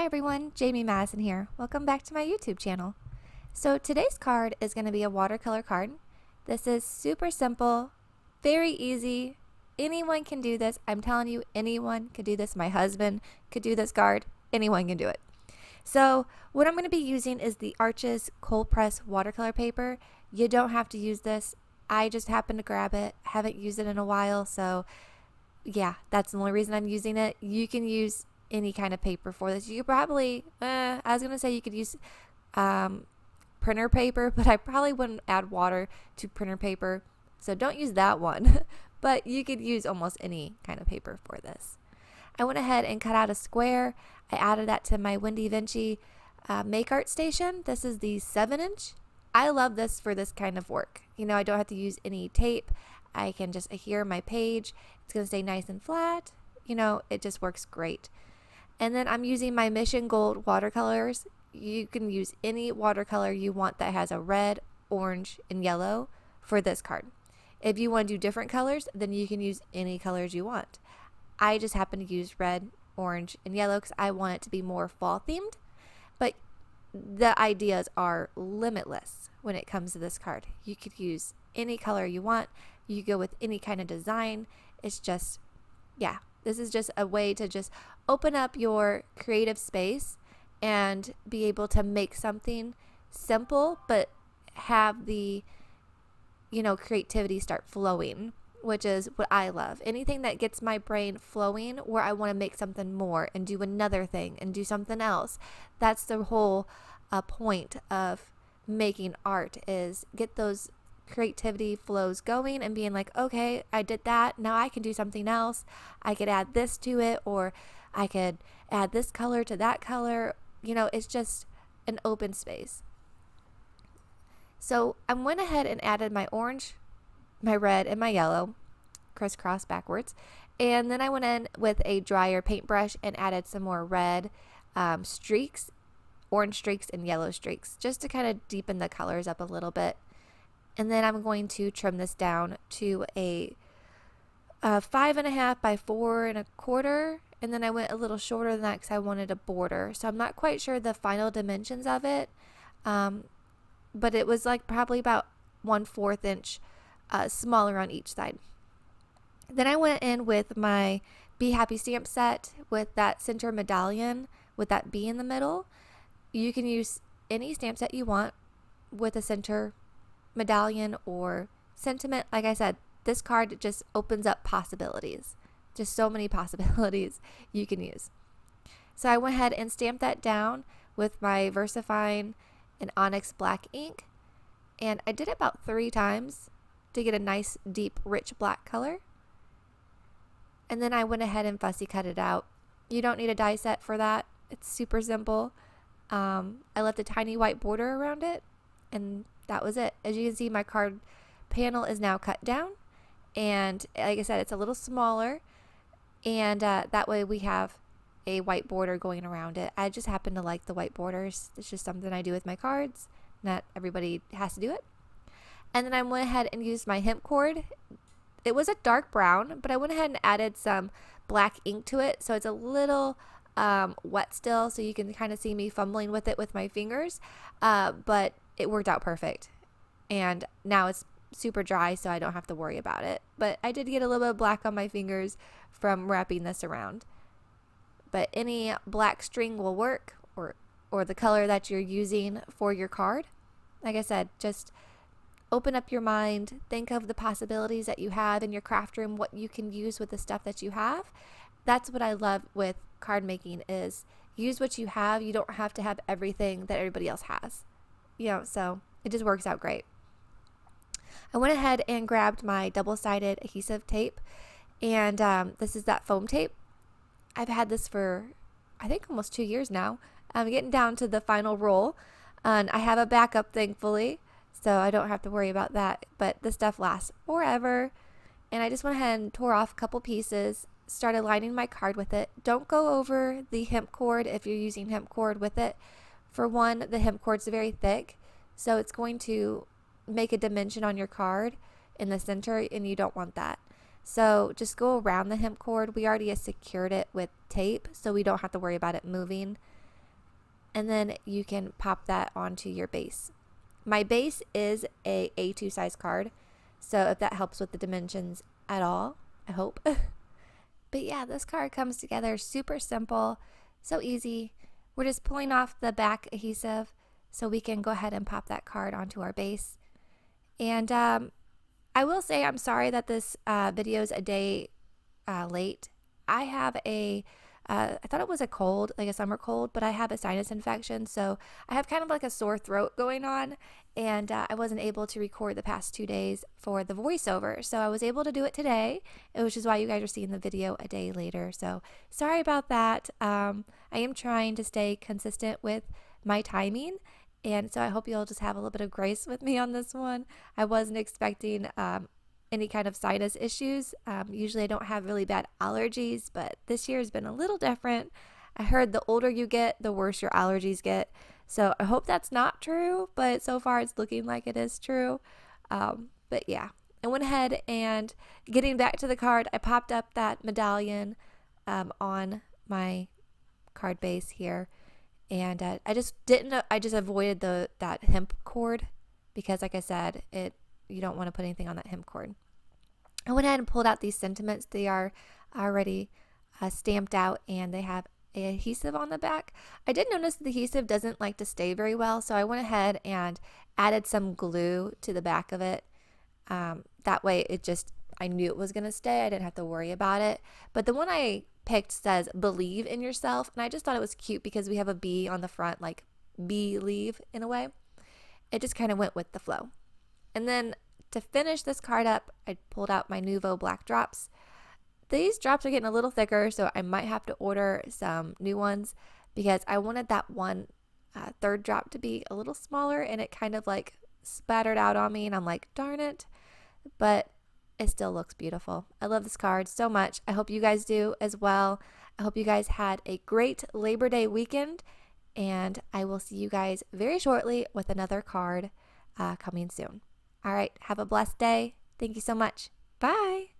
everyone, Jamie Madison here. Welcome back to my YouTube channel. So today's card is going to be a watercolor card. This is super simple, very easy. Anyone can do this. I'm telling you, anyone could do this. My husband could do this card. Anyone can do it. So what I'm going to be using is the Arches cold press watercolor paper. You don't have to use this. I just happened to grab it. Haven't used it in a while, so yeah, that's the only reason I'm using it. You can use any kind of paper for this. You could probably, I was going to say you could use printer paper, but I probably wouldn't add water to printer paper. So don't use that one, but you could use almost any kind of paper for this. I went ahead and cut out a square. I added that to my Wendy Vinci Make Art Station. This is the 7-inch. I love this for this kind of work. You know, I don't have to use any tape. I can just adhere my page. It's going to stay nice and flat. You know, it just works great. And then I'm using my Mission Gold watercolors. You can use any watercolor you want that has a red, orange, and yellow for this card. If you want to do different colors, then you can use any colors you want. I just happen to use red, orange, and yellow because I want it to be more fall themed. But the ideas are limitless when it comes to this card. You could use any color you want. You go with any kind of design. It's just, yeah, this is just a way to just open up your creative space and be able to make something simple, but have the, you know, creativity start flowing, which is what I love. Anything that gets my brain flowing where I want to make something more and do another thing and do something else. That's the whole point of making art, is get those creativity flows going and being like, okay, I did that, now I can do something else. I could add this to it, or I could add this color to that color. You know, it's just an open space. So I went ahead and added my orange, my red, and my yellow crisscross backwards, and then I went in with a drier paintbrush and added some more red streaks, orange streaks, and yellow streaks, just to kind of deepen the colors up a little bit. And then I'm going to trim this down to a 5.5 by 4.25. And then I went a little shorter than that because I wanted a border. So I'm not quite sure the final dimensions of it. But it was like probably about 1/4 inch smaller on each side. Then I went in with my Be Happy stamp set with that center medallion with that bee in the middle. You can use any stamp set you want with a center medallion or sentiment. Like I said, this card just opens up possibilities. Just so many possibilities you can use. So I went ahead and stamped that down with my VersaFine and Onyx black ink, and I did it about 3 times to get a nice deep rich black color. And then I went ahead and fussy cut it out. You don't need a die set for that. It's super simple. I left a tiny white border around it, and that was it. As you can see, my card panel is now cut down, and like I said, it's a little smaller, and that way we have a white border going around it. I just happen to like the white borders. It's just something I do with my cards. Not everybody has to do it. And then I went ahead and used my hemp cord. It was a dark brown, but I went ahead and added some black ink to it, so it's a little wet still, so you can kind of see me fumbling with it with my fingers, but it worked out perfect. And now it's super dry, so I don't have to worry about it. But I did get a little bit of black on my fingers from wrapping this around. But any black string will work, or the color that you're using for your card. Like I said, just open up your mind, think of the possibilities that you have in your craft room, what you can use with the stuff that you have. That's what I love with card making, is use what you have. You don't have to have everything that everybody else has. You know, so it just works out great. I went ahead and grabbed my double-sided adhesive tape, and this is that foam tape. I've had this for, I think, almost 2 years now. I'm getting down to the final roll, and I have a backup, thankfully, so I don't have to worry about that. But this stuff lasts forever, and I just went ahead and tore off a couple pieces, started lining my card with it. Don't go over the hemp cord if you're using hemp cord with it. For one, the hemp cord's very thick, so it's going to make a dimension on your card in the center, and you don't want that. So just go around the hemp cord. We already secured it with tape, so we don't have to worry about it moving. and then you can pop that onto your base. My base is a A2 size card, so if that helps with the dimensions at all, I hope. But yeah, this card comes together super simple, so easy. We're just pulling off the back adhesive so we can go ahead and pop that card onto our base. And I will say I'm sorry that this video is a day late. I have I thought it was a cold, like a summer cold, but I have a sinus infection, so I have kind of like a sore throat going on, and I wasn't able to record the past 2 days for the voiceover, so I was able to do it today, which is why you guys are seeing the video a day later, so sorry about that. I am trying to stay consistent with my timing, and so I hope you'll just have a little bit of grace with me on this one. I wasn't expecting any kind of sinus issues. Usually I don't have really bad allergies, but this year has been a little different. I heard the older you get, the worse your allergies get. So I hope that's not true, but so far it's looking like it is true. But yeah, I went ahead and getting back to the card, I popped up that medallion on my card base here. And I just avoided that hemp cord because like I said, you don't want to put anything on that hemp cord. I went ahead and pulled out these sentiments. They are already stamped out and they have adhesive on the back. I did notice the adhesive doesn't like to stay very well, so I went ahead and added some glue to the back of it. That way I knew it was going to stay. I didn't have to worry about it. But the one I picked says believe in yourself, and I just thought it was cute because we have a B on the front, like believe in a way. It just kind of went with the flow. And then to finish this card up, I pulled out my Nuvo black drops. These drops are getting a little thicker, so I might have to order some new ones because I wanted that one third drop to be a little smaller, and it kind of like spattered out on me, and I'm like, darn it. But it still looks beautiful. I love this card so much. I hope you guys do as well. I hope you guys had a great Labor Day weekend, and I will see you guys very shortly with another card coming soon. All right, have a blessed day. Thank you so much. Bye.